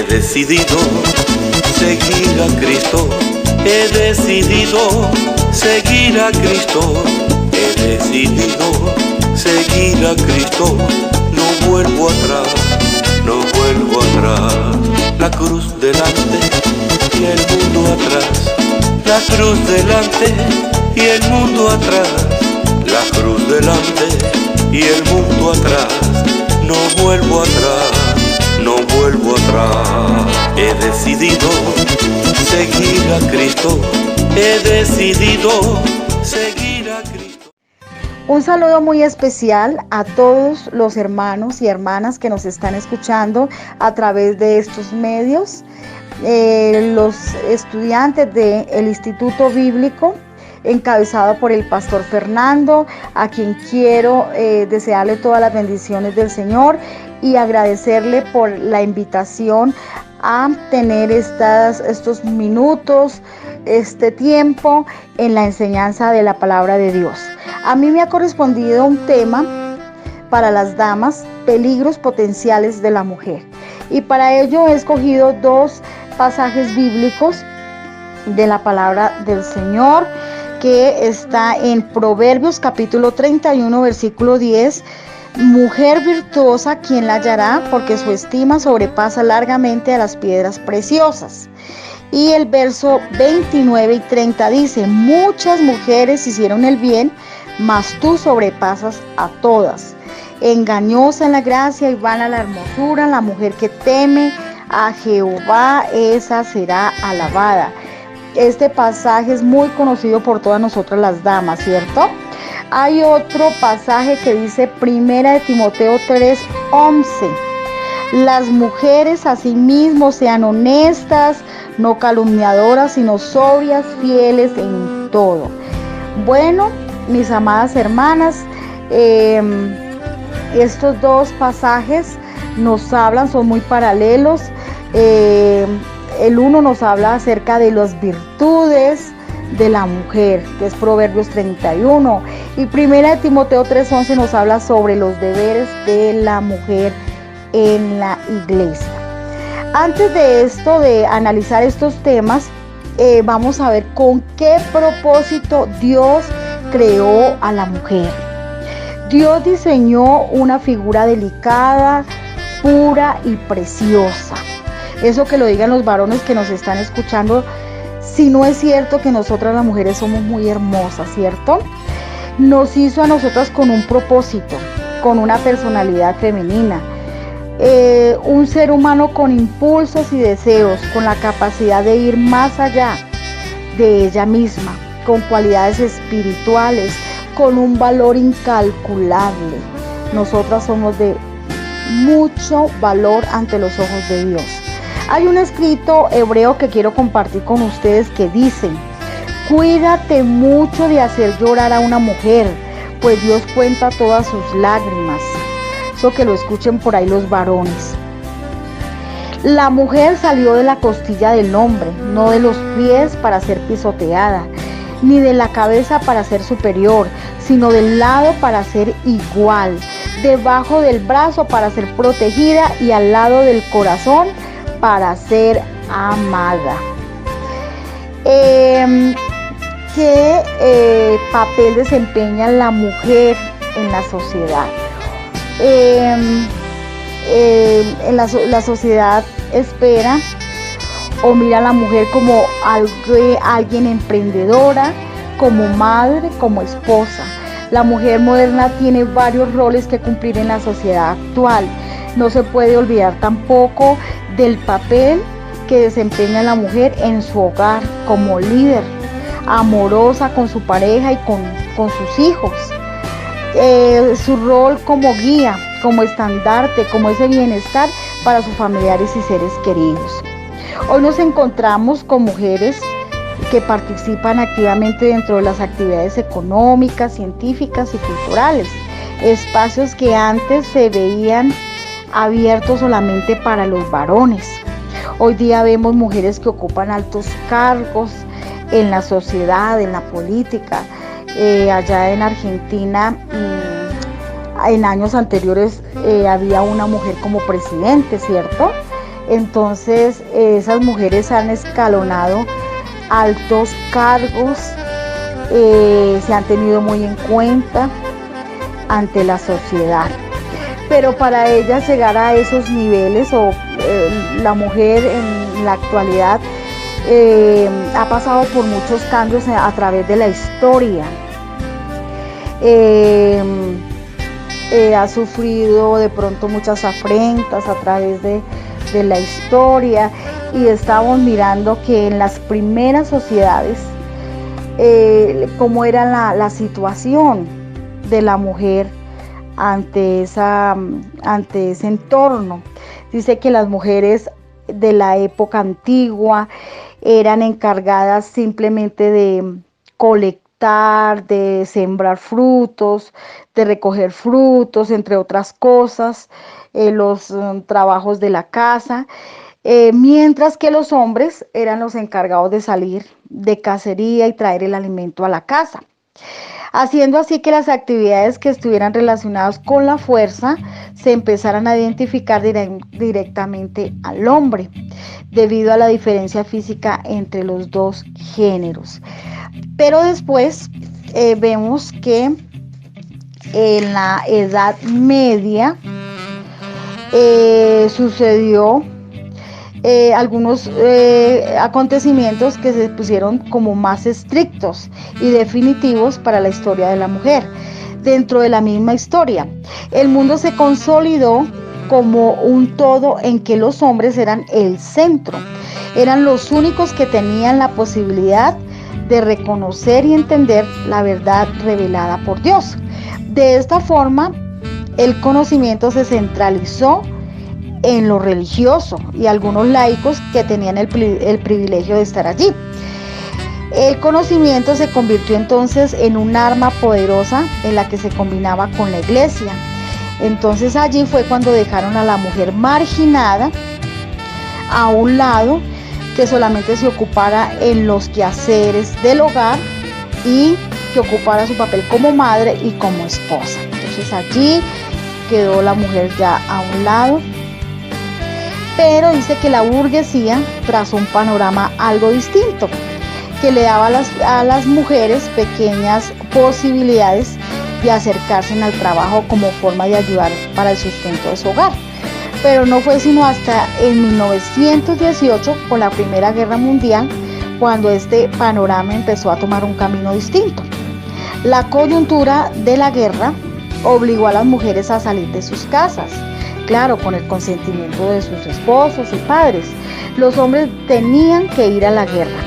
decidido seguir a Cristo. He decidido seguir a Cristo. He decidido seguir a Cristo. No vuelvo atrás, no vuelvo atrás. La cruz delante y el mundo atrás. La cruz delante y el mundo atrás. La cruz delante y el mundo atrás. No vuelvo atrás, no vuelvo atrás. He decidido seguir a Cristo. He decidido seguir a Cristo. Un saludo muy especial a todos los hermanos y hermanas que nos están escuchando a través de estos medios. Los estudiantes del Instituto Bíblico, encabezado por el pastor Fernando, a quien quiero desearle todas las bendiciones del Señor y agradecerle por la invitación a tener estos minutos, este tiempo en la enseñanza de la palabra de Dios. A mí me ha correspondido un tema para las damas, peligros potenciales de la mujer. Y para ello he escogido dos pasajes bíblicos de la palabra del Señor, que está en Proverbios capítulo 31, versículo 10. Mujer virtuosa, ¿quién la hallará? Porque su estima sobrepasa largamente a las piedras preciosas. Y el verso 29 y 30 dice: muchas mujeres hicieron el bien, mas tú sobrepasas a todas. Engañosa en la gracia y vana la hermosura, la mujer que teme a Jehová, esa será alabada. Este pasaje es muy conocido por todas nosotras las damas, ¿cierto? Hay otro pasaje que dice 1 de Timoteo 3:11. Las mujeres asimismo sean honestas, no calumniadoras, sino sobrias, fieles en todo. Bueno, mis amadas hermanas, estos dos pasajes nos hablan, son muy paralelos. El uno nos habla acerca de las virtudes de la mujer, que es Proverbios 31, y 1 de Timoteo 3:11 nos habla sobre los deberes de la mujer en la iglesia. Antes de esto, de analizar estos temas, vamos a ver con qué propósito Dios creó a la mujer. Dios diseñó una figura delicada, pura y preciosa. Eso que lo digan los varones que nos están escuchando, si no es cierto que nosotras las mujeres somos muy hermosas, ¿cierto? Nos hizo a nosotras con un propósito, con una personalidad femenina, un ser humano con impulsos y deseos, con la capacidad de ir más allá de ella misma, con cualidades espirituales, con un valor incalculable. Nosotras somos de mucho valor ante los ojos de Dios. Hay un escrito hebreo que quiero compartir con ustedes que dice: cuídate mucho de hacer llorar a una mujer, pues Dios cuenta todas sus lágrimas. Eso que lo escuchen por ahí los varones. La mujer salió de la costilla del hombre, no de los pies para ser pisoteada, ni de la cabeza para ser superior, sino del lado para ser igual, debajo del brazo para ser protegida y al lado del corazón para ser amada. ¿Qué papel desempeña la mujer en la sociedad? La sociedad espera o mira a la mujer como alguien emprendedora, como madre, como esposa. La mujer moderna tiene varios roles que cumplir en la sociedad actual. No se puede olvidar tampoco del papel que desempeña la mujer en su hogar como líder, amorosa con su pareja y con sus hijos. Su rol como guía, como estandarte, como ese bienestar para sus familiares y seres queridos. Hoy nos encontramos con mujeres que participan activamente dentro de las actividades económicas, científicas y culturales, espacios que antes se veían abiertos solamente para los varones. Hoy día vemos mujeres que ocupan altos cargos en la sociedad, en la política. Allá en Argentina, en años anteriores había una mujer como presidente, ¿cierto? Entonces esas mujeres han escalonado altos cargos, se han tenido muy en cuenta ante la sociedad. Pero para ellas llegar a esos niveles, la mujer en la actualidad ha pasado por muchos cambios a través de la historia. Ha sufrido de pronto muchas afrentas a través de la historia, y estamos mirando que en las primeras sociedades cómo era la situación de la mujer ante ese entorno. Dice que las mujeres de la época antigua eran encargadas simplemente de colectar, de sembrar frutos, de recoger frutos, entre otras cosas, los trabajos de la casa, mientras que los hombres eran los encargados de salir de cacería y traer el alimento a la casa, haciendo así que las actividades que estuvieran relacionadas con la fuerza se empezaran a identificar directamente al hombre, debido a la diferencia física entre los dos géneros. Pero después vemos que en la Edad Media sucedió algunos acontecimientos que se pusieron como más estrictos y definitivos para la historia de la mujer. Dentro de la misma historia, el mundo se consolidó como un todo en que los hombres eran el centro, eran los únicos que tenían la posibilidad de reconocer y entender la verdad revelada por Dios. De esta forma, el conocimiento se centralizó en lo religioso y algunos laicos que tenían el privilegio de estar allí. El conocimiento se convirtió entonces en un arma poderosa en la que se combinaba con la iglesia. Entonces allí fue cuando dejaron a la mujer marginada a un lado, que solamente se ocupara en los quehaceres del hogar y que ocupara su papel como madre y como esposa. Entonces allí quedó la mujer ya a un lado. Pero dice que la burguesía trazó un panorama algo distinto, que le daba a las mujeres pequeñas posibilidades de acercarse al trabajo como forma de ayudar para el sustento de su hogar. Pero no fue sino hasta en 1918, con la Primera Guerra Mundial, cuando este panorama empezó a tomar un camino distinto. La coyuntura de la guerra obligó a las mujeres a salir de sus casas, claro, con el consentimiento de sus esposos y padres. Los hombres tenían que ir a la guerra,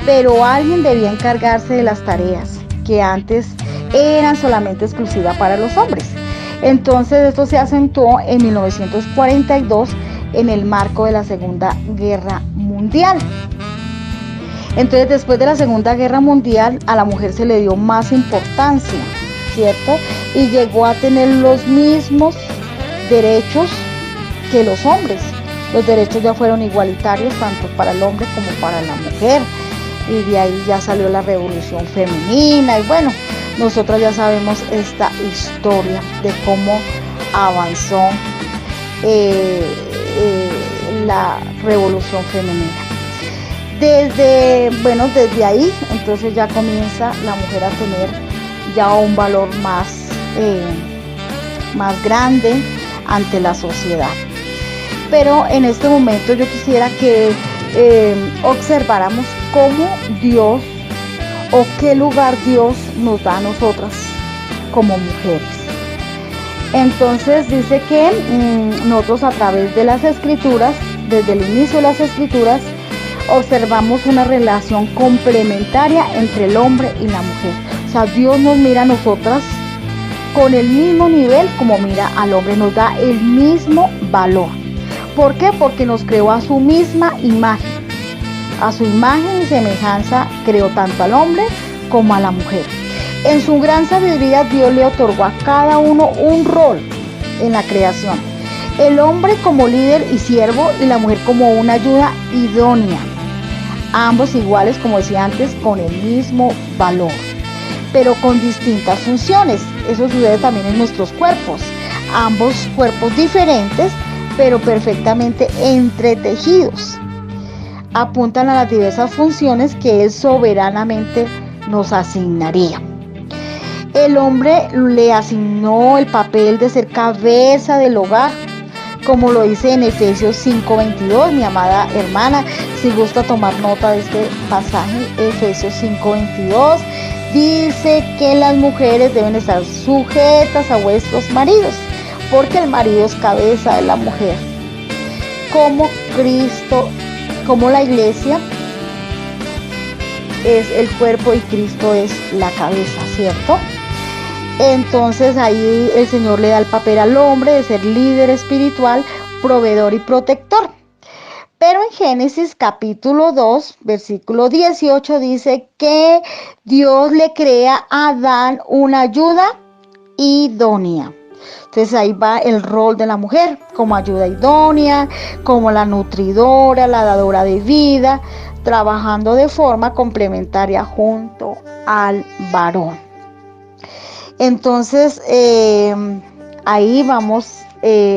pero alguien debía encargarse de las tareas que antes eran solamente exclusivas para los hombres. Entonces esto se acentuó en 1942 en el marco de la Segunda Guerra Mundial. Entonces después de la Segunda Guerra Mundial a la mujer se le dio más importancia, ¿cierto? Y llegó a tener los mismos derechos que los hombres. Los derechos ya fueron igualitarios tanto para el hombre como para la mujer. Y de ahí ya salió la revolución femenina y bueno, nosotros ya sabemos esta historia de cómo avanzó la revolución femenina. Desde ahí, entonces ya comienza la mujer a tener ya un valor más grande ante la sociedad. Pero en este momento yo quisiera que observáramos cómo Dios o qué lugar Dios nos da a nosotras como mujeres. Entonces dice que nosotros a través de las escrituras, desde el inicio de las escrituras, observamos una relación complementaria entre el hombre y la mujer. O sea, Dios nos mira a nosotras con el mismo nivel como mira al hombre, nos da el mismo valor. ¿Por qué? Porque nos creó a su misma imagen. A su imagen y semejanza creó tanto al hombre como a la mujer. En su gran sabiduría Dios le otorgó a cada uno un rol en la creación. El hombre como líder y siervo y la mujer como una ayuda idónea. Ambos iguales, como decía antes, con el mismo valor, pero con distintas funciones. Eso sucede también en nuestros cuerpos. Ambos cuerpos diferentes, pero perfectamente entretejidos. Apuntan a las diversas funciones que Él soberanamente nos asignaría. El hombre le asignó el papel de ser cabeza del hogar, como lo dice en Efesios 5:22, mi amada hermana, si gusta tomar nota de este pasaje. Efesios 5:22 dice que las mujeres deben estar sujetas a vuestros maridos, porque el marido es cabeza de la mujer, como Cristo, como la iglesia es el cuerpo y Cristo es la cabeza, ¿cierto? Entonces ahí el Señor le da el papel al hombre de ser líder espiritual, proveedor y protector. Pero en Génesis capítulo 2, versículo 18 dice que Dios le crea a Adán una ayuda idónea. Entonces ahí va el rol de la mujer como ayuda idónea, como la nutridora, la dadora de vida, trabajando de forma complementaria junto al varón. Entonces ahí vamos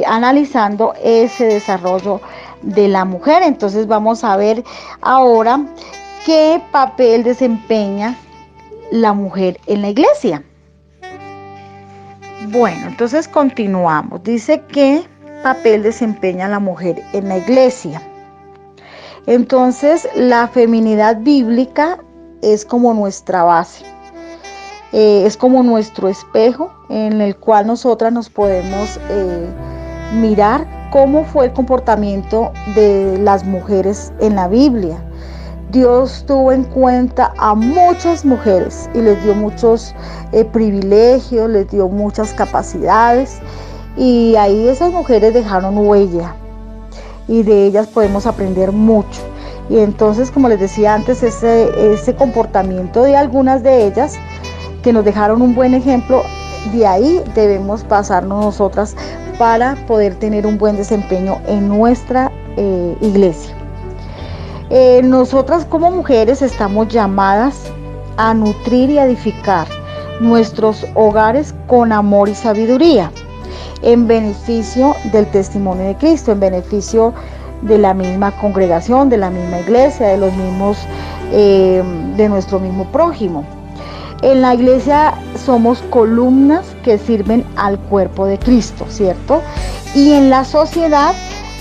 analizando ese desarrollo de la mujer. Entonces vamos a ver ahora qué papel desempeña la mujer en la iglesia. Bueno, entonces continuamos. Dice qué papel desempeña la mujer en la iglesia. Entonces la feminidad bíblica es como nuestra base. Es como nuestro espejo en el cual nosotras nos podemos mirar cómo fue el comportamiento de las mujeres en la Biblia. Dios tuvo en cuenta a muchas mujeres y les dio muchos privilegios, les dio muchas capacidades, y ahí esas mujeres dejaron huella y de ellas podemos aprender mucho. Y entonces, como les decía antes, ese comportamiento de algunas de ellas que nos dejaron un buen ejemplo, de ahí debemos pasarnos nosotras para poder tener un buen desempeño en nuestra iglesia. Nosotras como mujeres estamos llamadas a nutrir y edificar nuestros hogares con amor y sabiduría, en beneficio del testimonio de Cristo, en beneficio de la misma congregación, de la misma iglesia, de los mismos, de nuestro mismo prójimo. En la iglesia somos columnas que sirven al cuerpo de Cristo, ¿cierto? Y en la sociedad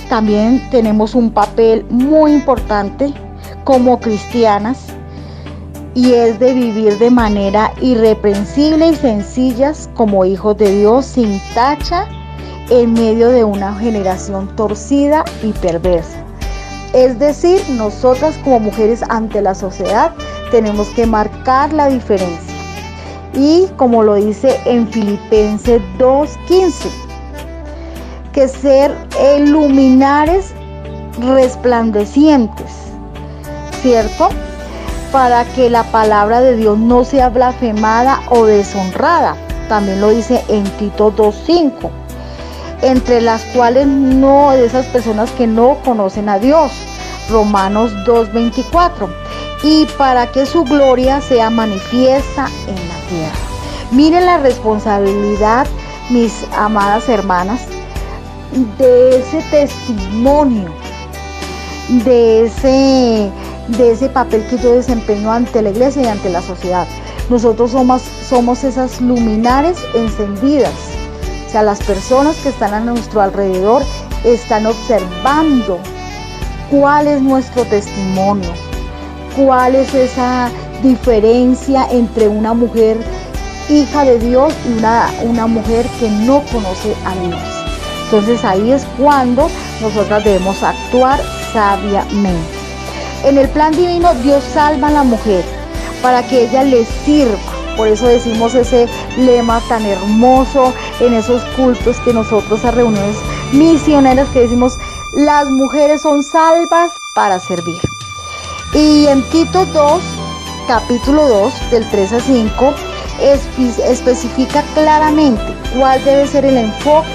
también tenemos un papel muy importante como cristianas, y es de vivir de manera irreprensible y sencillas como hijos de Dios, sin tacha, en medio de una generación torcida y perversa. Es decir, nosotras como mujeres ante la sociedad tenemos que marcar la diferencia. Y como lo dice en Filipenses 2:15, que ser luminares resplandecientes, ¿cierto? Para que la palabra de Dios no sea blasfemada o deshonrada. También lo dice en Tito 2:5, entre las cuales no, de esas personas que no conocen a Dios. Romanos 2:24, y para que su gloria sea manifiesta en la tierra. Miren la responsabilidad, mis amadas hermanas, de ese testimonio, de ese papel que yo desempeño ante la iglesia y ante la sociedad. Nosotros somos esas luminares encendidas. O sea, las personas que están a nuestro alrededor están observando cuál es nuestro testimonio, cuál es esa diferencia entre una mujer hija de Dios y una mujer que no conoce a Dios. Entonces ahí es cuando nosotras debemos actuar sabiamente. En el plan divino, Dios salva a la mujer para que ella le sirva. Por eso decimos ese lema tan hermoso en esos cultos que nosotros, a reuniones misioneras, que decimos: las mujeres son salvas para servir. Y en Tito 2, capítulo 2, del 3 a 5, especifica claramente cuál debe ser el enfoque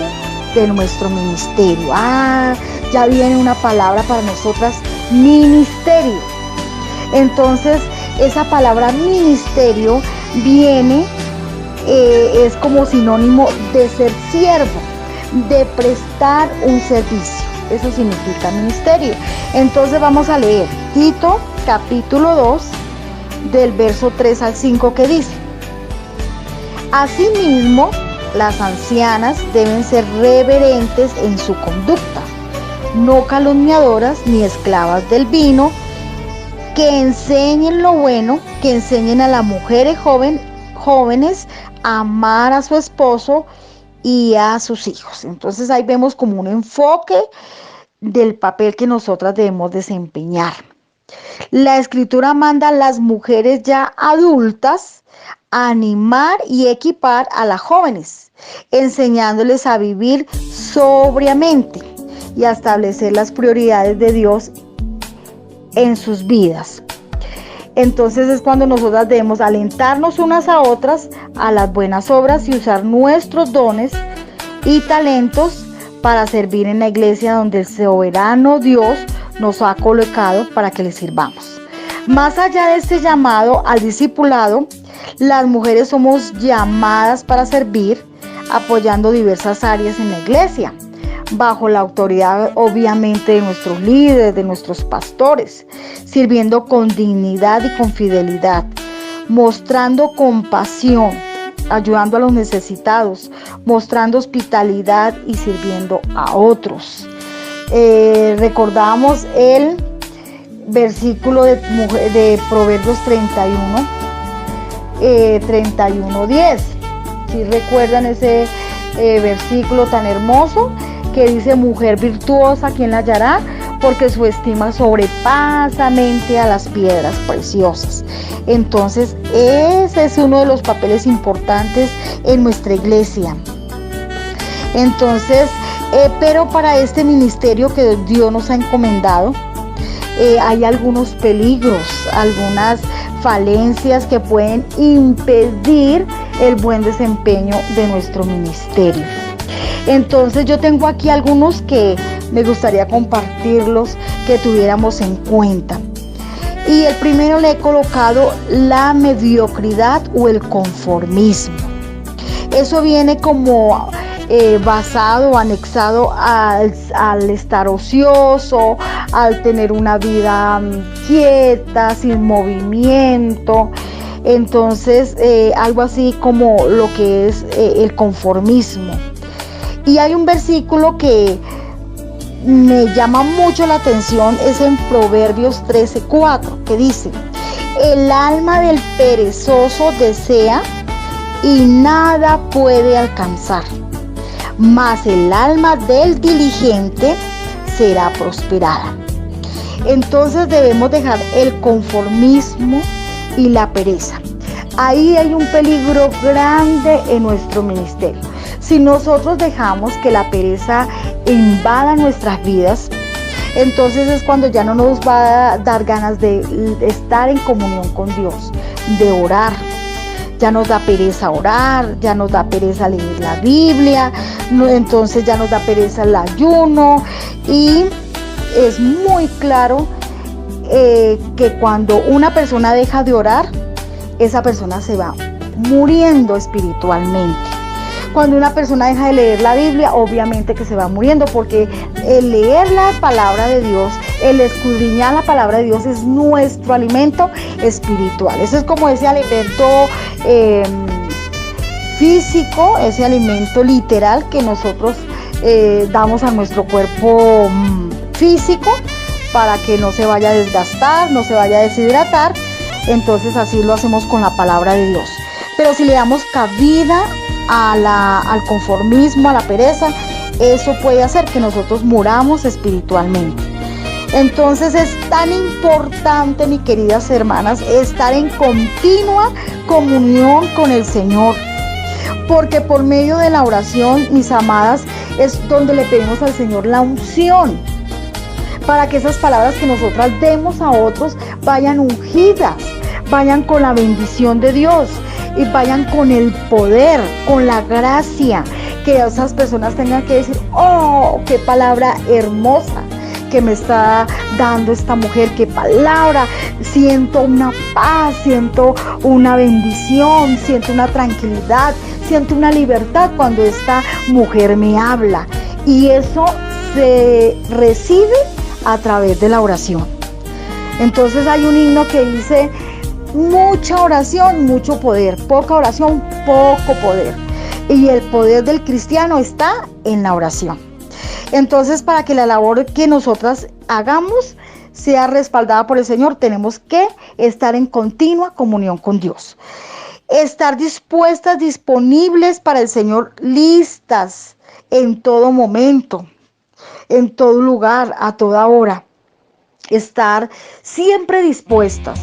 de nuestro ministerio. Ya viene una palabra para nosotras: ministerio. Entonces, esa palabra ministerio viene, es como sinónimo de ser siervo, de prestar un servicio. Eso significa ministerio. Entonces vamos a leer Tito capítulo 2 del verso 3 al 5 que dice: asimismo, las ancianas deben ser reverentes en su conducta, no calumniadoras ni esclavas del vino, que enseñen lo bueno, que enseñen a las mujeres jóvenes a amar a su esposo y a sus hijos. Entonces ahí vemos como un enfoque del papel que nosotras debemos desempeñar. La escritura manda a las mujeres ya adultas a animar y equipar a las jóvenes, enseñándoles a vivir sobriamente y a establecer las prioridades de Dios en sus vidas. Entonces es cuando nosotras debemos alentarnos unas a otras a las buenas obras y usar nuestros dones y talentos para servir en la iglesia donde el soberano Dios nos ha colocado para que le sirvamos. Más allá de este llamado al discipulado, las mujeres somos llamadas para servir, apoyando diversas áreas en la iglesia, bajo la autoridad obviamente de nuestros líderes, de nuestros pastores, sirviendo con dignidad y con fidelidad, mostrando compasión, ayudando a los necesitados, mostrando hospitalidad y sirviendo a otros. Recordamos el versículo de Proverbios 31:10. ¿Sí recuerdan ese versículo tan hermoso que dice: mujer virtuosa, ¿quién la hallará? Porque su estima sobrepasa mente a las piedras preciosas. Entonces, ese es uno de los papeles importantes en nuestra iglesia. Entonces, pero para este ministerio que Dios nos ha encomendado, hay algunos peligros, algunas falencias que pueden impedir el buen desempeño de nuestro ministerio. Entonces yo tengo aquí algunos que me gustaría compartirlos, que tuviéramos en cuenta. Y el primero le he colocado la mediocridad o el conformismo. Eso viene como basado o anexado al estar ocioso, al tener una vida quieta, sin movimiento. Entonces algo así como lo que es el conformismo. Y hay un versículo que me llama mucho la atención, es en Proverbios 13:4, que dice: el alma del perezoso desea y nada puede alcanzar, mas el alma del diligente será prosperada. Entonces debemos dejar el conformismo y la pereza. Ahí hay un peligro grande en nuestro ministerio. Si nosotros dejamos que la pereza invada nuestras vidas, entonces es cuando ya no nos va a dar ganas de estar en comunión con Dios, de orar. Ya nos da pereza orar, ya nos da pereza leer la Biblia, entonces ya nos da pereza el ayuno. Y es muy claro que cuando una persona deja de orar, esa persona se va muriendo espiritualmente. Cuando una persona deja de leer la Biblia, obviamente que se va muriendo, porque el leer la palabra de Dios, el escudriñar la palabra de Dios es nuestro alimento espiritual. Eso es como ese alimento físico, ese alimento literal que nosotros damos a nuestro cuerpo físico para que no se vaya a desgastar, no se vaya a deshidratar. Entonces así lo hacemos con la palabra de Dios. Pero si le damos cabida al conformismo, a la pereza, eso puede hacer que nosotros muramos espiritualmente. Entonces es tan importante, mis queridas hermanas, estar en continua comunión con el Señor, porque por medio de la oración, mis amadas, es donde le pedimos al Señor la unción, para que esas palabras que nosotras demos a otros vayan ungidas, vayan con la bendición de Dios y vayan con el poder, con la gracia, que esas personas tengan que decir: oh, qué palabra hermosa que me está dando esta mujer, qué palabra, siento una paz, siento una bendición, siento una tranquilidad, siento una libertad cuando esta mujer me habla, y eso se recibe a través de la oración. Entonces hay un himno que dice: mucha oración, mucho poder; poca oración, poco poder. Y el poder del cristiano está en la oración. Entonces, para que la labor que nosotras hagamos sea respaldada por el Señor, tenemos que estar en continua comunión con Dios. Estar dispuestas, disponibles para el Señor, listas en todo momento, en todo lugar, a toda hora. Estar siempre dispuestas.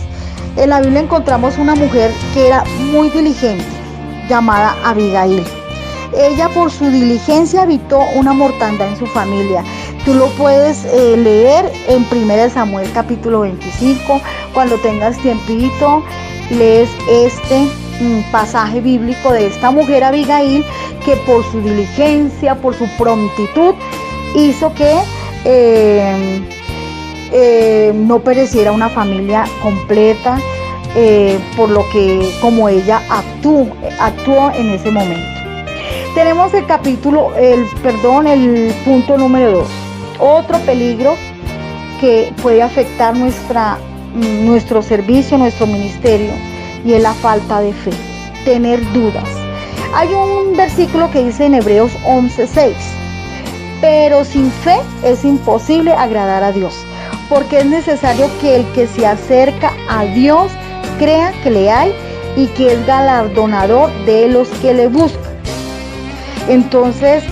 En la Biblia encontramos una mujer que era muy diligente, llamada Abigail. Ella, por su diligencia, evitó una mortandad en su familia. Tú lo puedes leer en 1 Samuel capítulo 25. Cuando tengas tiempito, lees este pasaje bíblico de esta mujer Abigail, que por su diligencia, por su prontitud, hizo que no pereciera una familia completa, por lo que como ella actuó en ese momento. Tenemos el punto número 2. Otro peligro que puede afectar nuestro servicio, nuestro ministerio, y es la falta de fe, tener dudas. Hay un versículo que dice en Hebreos 11:6: pero sin fe es imposible agradar a Dios, porque es necesario que el que se acerca a Dios crea que le hay y que es galardonador de los que le buscan. Entonces,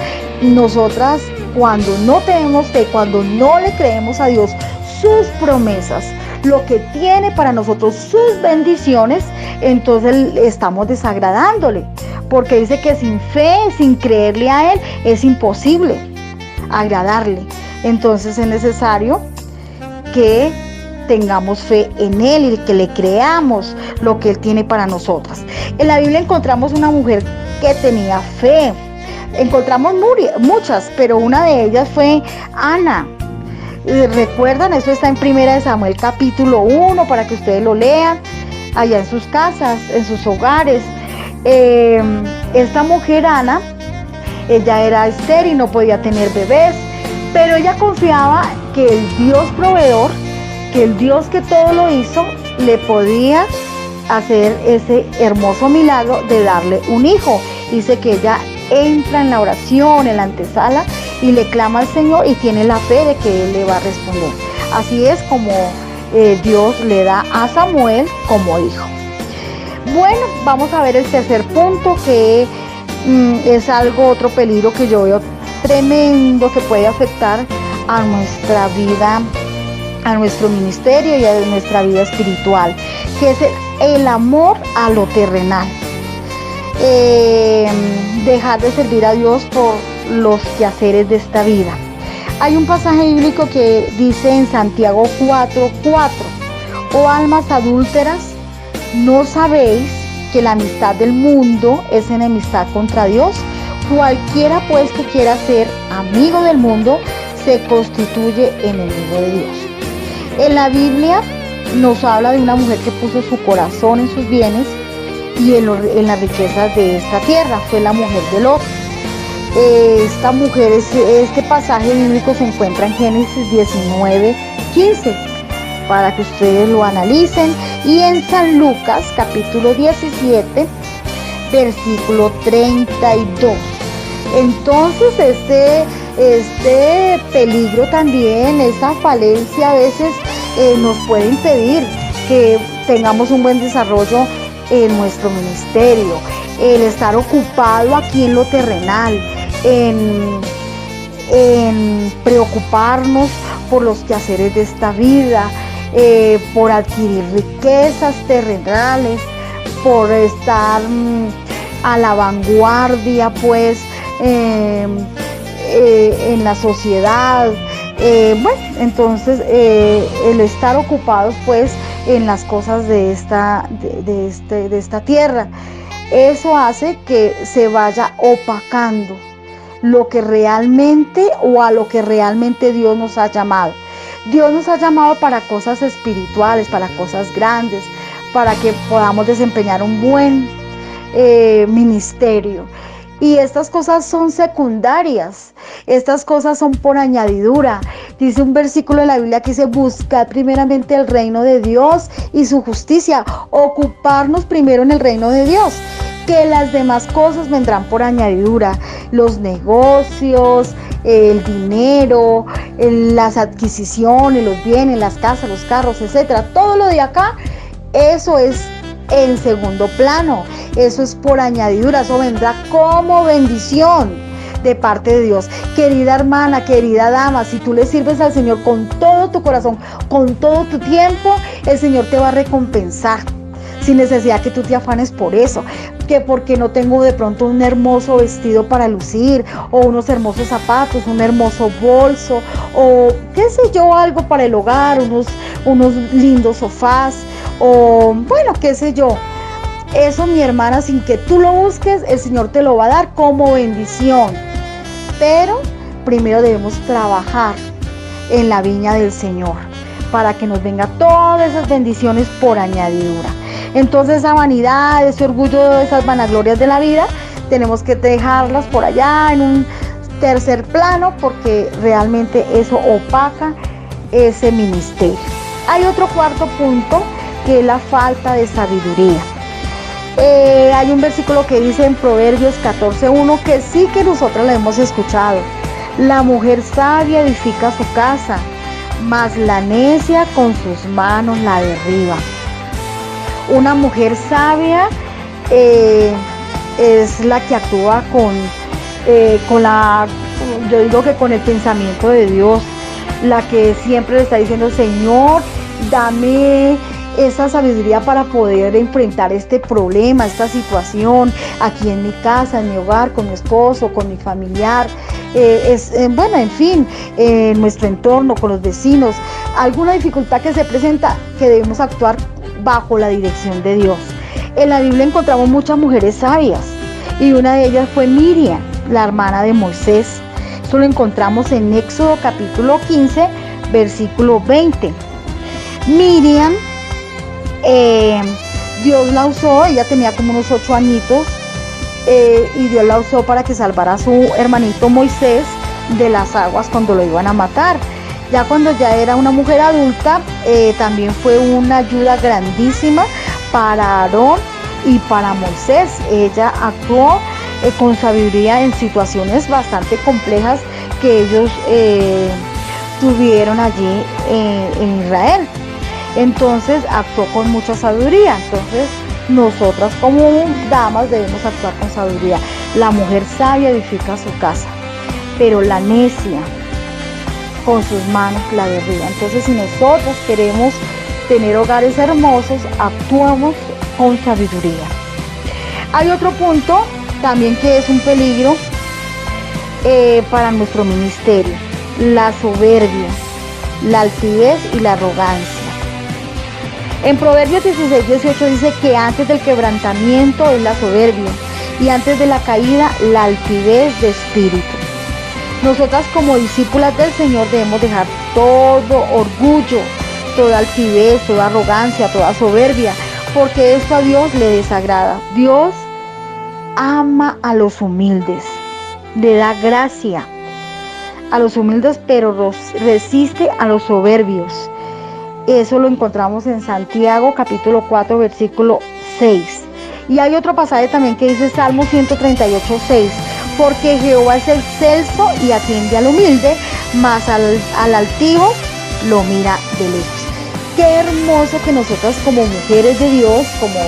nosotras, cuando no tenemos fe, cuando no le creemos a Dios sus promesas, lo que tiene para nosotros, sus bendiciones, entonces estamos desagradándole, porque dice que sin fe, sin creerle a Él, es imposible agradarle. Entonces es necesario que tengamos fe en Él y que le creamos lo que Él tiene para nosotras. En la Biblia encontramos una mujer que tenía fe. Encontramos muchas, pero una de ellas fue Ana. ¿Recuerdan? Eso está en 1 Samuel capítulo 1, para que ustedes lo lean allá en sus casas, en sus hogares. Esta mujer Ana, ella era estéril y no podía tener bebés, pero ella confiaba que el Dios proveedor, que el Dios que todo lo hizo, le podía hacer ese hermoso milagro de darle un hijo. Dice que ella entra en la oración, en la antesala, y le clama al Señor y tiene la fe de que Él le va a responder. Así es como Dios le da a Samuel como hijo. Bueno, vamos a ver el tercer punto, que es otro peligro que yo veo tremendo, que puede afectar a nuestra vida, a nuestro ministerio y a nuestra vida espiritual, que es el amor a lo terrenal. Dejar de servir a Dios por los quehaceres de esta vida. Hay un pasaje bíblico que dice en Santiago 4:4: oh almas adúlteras, ¿no sabéis que la amistad del mundo es enemistad contra Dios? Cualquiera pues que quiera ser amigo del mundo se constituye enemigo de Dios. En la Biblia nos habla de una mujer que puso su corazón en sus bienes y en las riquezas de esta tierra. Fue la mujer de Lot. Esta mujer, este pasaje bíblico se encuentra en Génesis 19:15, para que ustedes lo analicen, y en San Lucas capítulo 17 versículo 32. Entonces este peligro también, esta falencia a veces nos puede impedir que tengamos un buen desarrollo en nuestro ministerio, el estar ocupado aquí en lo terrenal, en preocuparnos por los quehaceres de esta vida, por adquirir riquezas terrenales, por estar a la vanguardia, pues, en la sociedad. Entonces el estar ocupados, pues, en las cosas de esta tierra, eso hace que se vaya opacando lo que realmente, o a lo que realmente Dios nos ha llamado. Dios nos ha llamado para cosas espirituales, para cosas grandes, para que podamos desempeñar un buen ministerio. Y estas cosas son secundarias, estas cosas son por añadidura. Dice un versículo de la Biblia que dice: buscad primeramente el reino de Dios y su justicia. Ocuparnos primero en el reino de Dios, que las demás cosas vendrán por añadidura. Los negocios, el dinero, las adquisiciones, los bienes, las casas, los carros, etcétera. Todo lo de acá, eso es en segundo plano, eso es por añadidura, eso vendrá como bendición de parte de Dios. Querida hermana, querida dama, si tú le sirves al Señor con todo tu corazón, con todo tu tiempo, el Señor te va a recompensar, sin necesidad que tú te afanes por eso, que porque no tengo de pronto un hermoso vestido para lucir, o unos hermosos zapatos, un hermoso bolso, o qué sé yo, algo para el hogar, unos lindos sofás, o bueno, qué sé yo. Eso, mi hermana, sin que tú lo busques, el Señor te lo va a dar como bendición. Pero primero debemos trabajar en la viña del Señor para que nos venga todas esas bendiciones por añadidura. Entonces, esa vanidad, ese orgullo, esas vanaglorias de la vida, tenemos que dejarlas por allá en un tercer plano, porque realmente eso opaca ese ministerio. Hay otro cuarto punto, que es la falta de sabiduría. Hay un versículo que dice en Proverbios 14:1 que sí, que nosotros lo hemos escuchado: la mujer sabia edifica su casa, mas la necia con sus manos la derriba. Una mujer sabia es la que actúa yo digo que con el pensamiento de Dios, la que siempre le está diciendo: Señor, dame esa sabiduría para poder enfrentar este problema, esta situación, aquí en mi casa, en mi hogar, con mi esposo, con mi familiar, bueno, en fin, en nuestro entorno, con los vecinos. Alguna dificultad que se presenta, que debemos actuar bajo la dirección de Dios. En la Biblia encontramos muchas mujeres sabias, y una de ellas fue Miriam, la hermana de Moisés. Esto lo encontramos en Éxodo capítulo 15, versículo 20. Miriam, Dios la usó, ella tenía como unos 8 añitos, y Dios la usó para que salvara a su hermanito Moisés de las aguas cuando lo iban a matar. Ya cuando ya era una mujer adulta, también fue una ayuda grandísima para Aarón y para Moisés. Ella actuó con sabiduría en situaciones bastante complejas que ellos tuvieron allí en Israel. Entonces actuó con mucha sabiduría. Entonces nosotras como damas debemos actuar con sabiduría. La mujer sabia edifica su casa, pero la necia con sus manos la derriba. Entonces, si nosotros queremos tener hogares hermosos, actuamos con sabiduría. Hay otro punto también que es un peligro para nuestro ministerio: la soberbia, la altivez y la arrogancia. En Proverbios 16:18 dice que antes del quebrantamiento es la soberbia, y antes de la caída la altivez de espíritu. Nosotras como discípulas del Señor debemos dejar todo orgullo, toda altivez, toda arrogancia, toda soberbia, porque esto a Dios le desagrada. Dios ama a los humildes, le da gracia a los humildes, pero resiste a los soberbios. Eso lo encontramos en Santiago capítulo 4 versículo 6. Y hay otro pasaje también que dice Salmo 138:6: porque Jehová es excelso y atiende al humilde, mas al altivo lo mira de lejos. Qué hermoso que nosotras como mujeres de Dios, como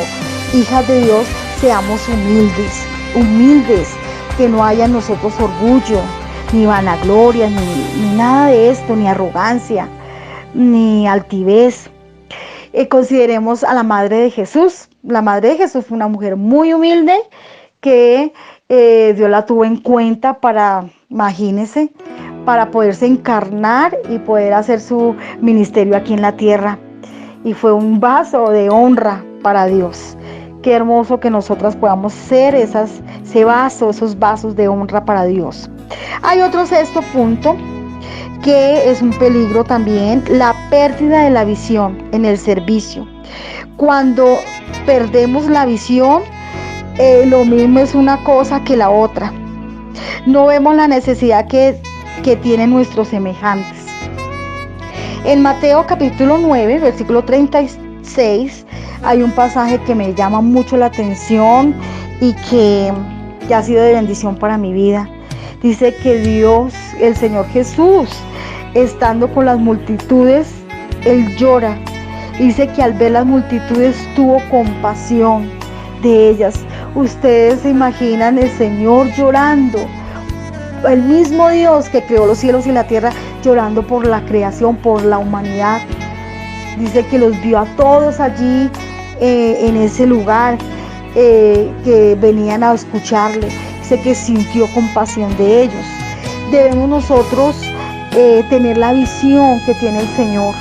hijas de Dios, seamos humildes, que no haya en nosotros orgullo, ni vanagloria, ni nada de esto, ni arrogancia, ni altivez. Consideremos a la madre de Jesús. La madre de Jesús fue una mujer muy humilde que Dios la tuvo en cuenta para, imagínense, para poderse encarnar y poder hacer su ministerio aquí en la tierra. Y fue un vaso de honra para Dios. Qué hermoso que nosotras podamos ser esos vasos de honra para Dios. Hay otro sexto punto que es un peligro también: la pérdida de la visión en el servicio. Cuando perdemos la visión, lo mismo es una cosa que la otra. No vemos la necesidad que tienen nuestros semejantes. En Mateo capítulo 9, versículo 36, hay un pasaje que me llama mucho la atención y que ha sido de bendición para mi vida. Dice que Dios, el Señor Jesús, estando con las multitudes, Él llora. Dice que al ver las multitudes tuvo compasión de ellas. Ustedes se imaginan el Señor llorando, el mismo Dios que creó los cielos y la tierra, llorando por la creación, por la humanidad. Dice que los vio a todos allí en ese lugar, que venían a escucharle. Dice que sintió compasión de ellos. Debemos nosotros tener la visión que tiene el Señor,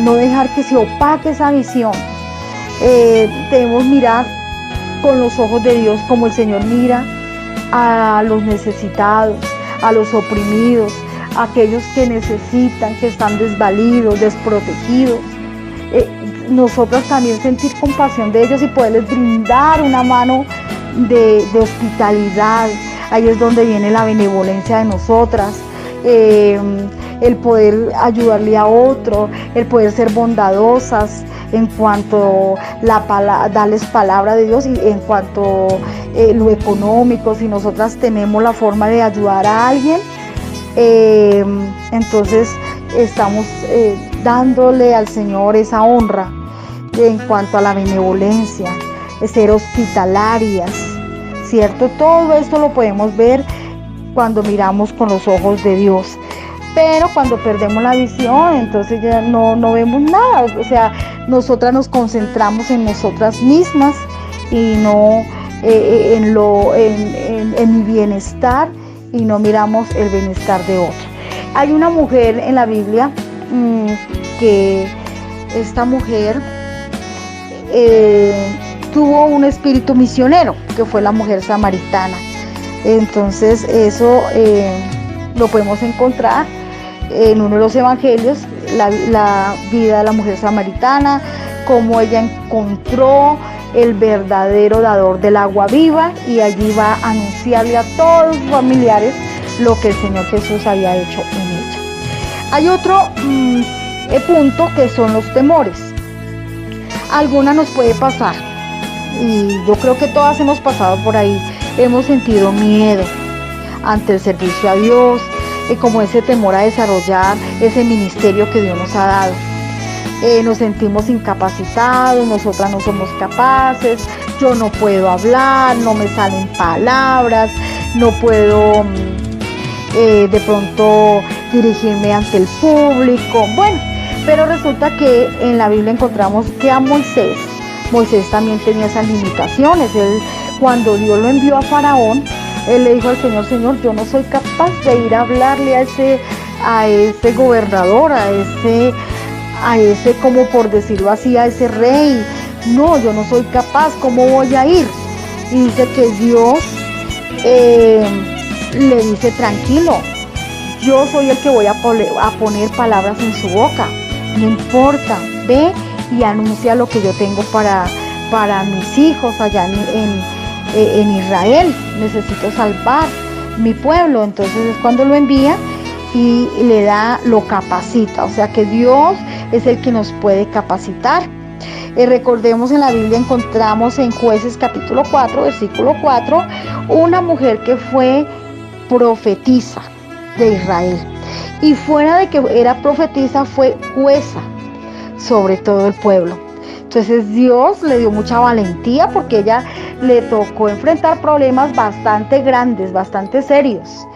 no dejar que se opaque esa visión. Debemos mirar con los ojos de Dios como el Señor mira a los necesitados, a los oprimidos, a aquellos que necesitan, que están desvalidos, desprotegidos. Nosotras también sentir compasión de ellos y poderles brindar una mano de hospitalidad. Ahí es donde viene la benevolencia de nosotras, el poder ayudarle a otro, el poder ser bondadosas en cuanto darles palabra de Dios, y en cuanto lo económico. Si nosotras tenemos la forma de ayudar a alguien, entonces estamos dándole al Señor esa honra en cuanto a la benevolencia, ser hospitalarias, ¿cierto? Todo esto lo podemos ver cuando miramos con los ojos de Dios. Pero cuando perdemos la visión, entonces ya no vemos nada. O sea, nosotras nos concentramos en nosotras mismas y no en mi bienestar, y no miramos el bienestar de otro. Hay una mujer en la Biblia que esta mujer tuvo un espíritu misionero, que fue la mujer samaritana. Entonces eso lo podemos encontrar en uno de los evangelios, la vida de la mujer samaritana, cómo ella encontró el verdadero dador del agua viva, y allí va a anunciarle a todos sus familiares lo que el Señor Jesús había hecho en ella. Hay otro punto, que son los temores. Alguna nos puede pasar, y yo creo que todas hemos pasado por ahí. Hemos sentido miedo ante el servicio a Dios, como ese temor a desarrollar ese ministerio que Dios nos ha dado. Nos sentimos incapacitados, nosotras no somos capaces, yo no puedo hablar, no me salen palabras, no puedo de pronto dirigirme ante el público. Bueno, pero resulta que en la Biblia encontramos que a Moisés también tenía esas limitaciones. Él, cuando Dios lo envió a Faraón, él le dijo al Señor: Señor, yo no soy capaz de ir a hablarle a ese gobernador, a ese, como por decirlo así, a ese rey. No, yo no soy capaz, ¿cómo voy a ir? Y dice que Dios le dice: tranquilo, yo soy el que voy a poner palabras en su boca. No importa, ve y anuncia lo que yo tengo para mis hijos allá en Israel. Necesito salvar mi pueblo. Entonces es cuando lo envía y lo capacita. O sea que Dios es el que nos puede capacitar. Recordemos, en la Biblia encontramos en Jueces capítulo 4, versículo 4, una mujer que fue profetisa de Israel. Y fuera de que era profetisa, fue jueza sobre todo el pueblo. Entonces Dios le dio mucha valentía, porque ella le tocó enfrentar problemas bastante grandes, bastante serios.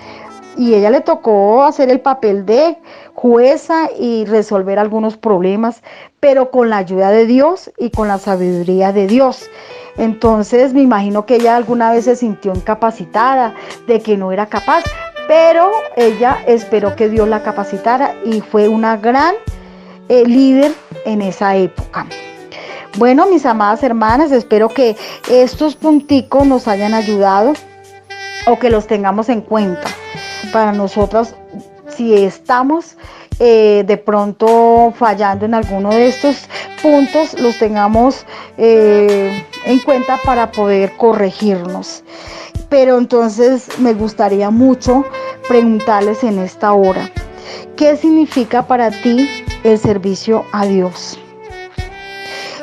Y ella le tocó hacer el papel de jueza y resolver algunos problemas, pero con la ayuda de Dios y con la sabiduría de Dios. Entonces me imagino que ella alguna vez se sintió incapacitada, de que no era capaz, pero ella esperó que Dios la capacitara y fue una gran líder en esa época. Bueno, mis amadas hermanas, espero que estos punticos nos hayan ayudado, o que los tengamos en cuenta para nosotras, si estamos de pronto fallando en alguno de estos puntos, los tengamos en cuenta para poder corregirnos. Pero entonces me gustaría mucho preguntarles en esta hora, ¿qué significa para ti el servicio a Dios?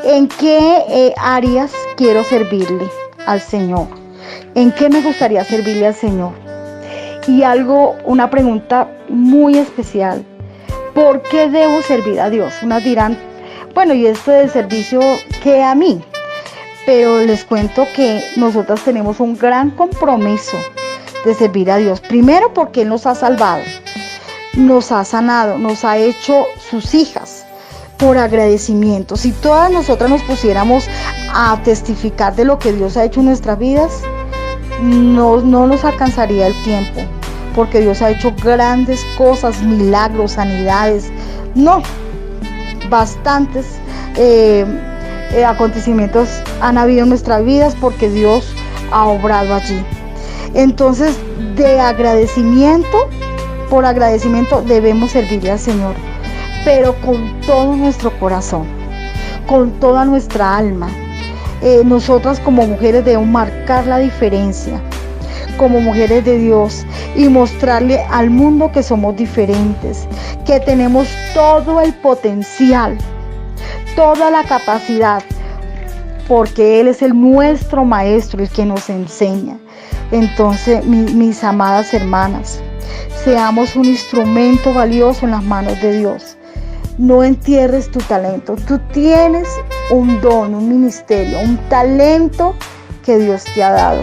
¿En qué áreas quiero servirle al Señor? ¿En qué me gustaría servirle al Señor? Y una pregunta muy especial, ¿por qué debo servir a Dios? Unas dirán, bueno, y esto del servicio, ¿qué a mí? Pero les cuento que nosotras tenemos un gran compromiso de servir a Dios. Primero porque Él nos ha salvado, nos ha sanado, nos ha hecho sus hijas por agradecimiento. Si todas nosotras nos pusiéramos a testificar de lo que Dios ha hecho en nuestras vidas, no nos alcanzaría el tiempo, porque Dios ha hecho grandes cosas, milagros, sanidades, bastantes acontecimientos han habido en nuestras vidas porque Dios ha obrado allí. Entonces, por agradecimiento debemos servirle al Señor, pero con todo nuestro corazón, con toda nuestra alma. Nosotras como mujeres debemos marcar la diferencia, como mujeres de Dios, y mostrarle al mundo que somos diferentes, que tenemos todo el potencial, toda la capacidad, porque Él es nuestro maestro, el que nos enseña. Entonces, mis amadas hermanas, seamos un instrumento valioso en las manos de Dios. No entierres tu talento. Tú tienes un don, un ministerio, un talento que Dios te ha dado.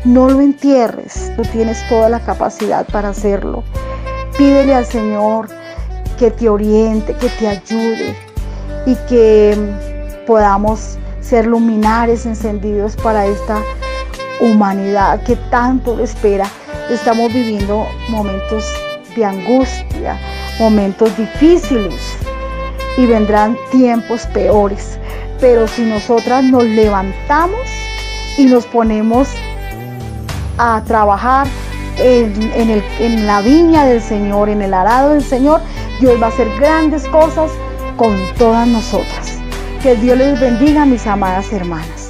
No lo entierres. Tú tienes toda la capacidad para hacerlo. Pídele al Señor que te oriente, que te ayude y que podamos ser luminares encendidos para esta humanidad que tanto lo espera. Estamos viviendo momentos de angustia, momentos difíciles, y vendrán tiempos peores. Pero si nosotras nos levantamos y nos ponemos a trabajar en la viña del Señor, en el arado del Señor, Dios va a hacer grandes cosas con todas nosotras. Que Dios les bendiga, mis amadas hermanas.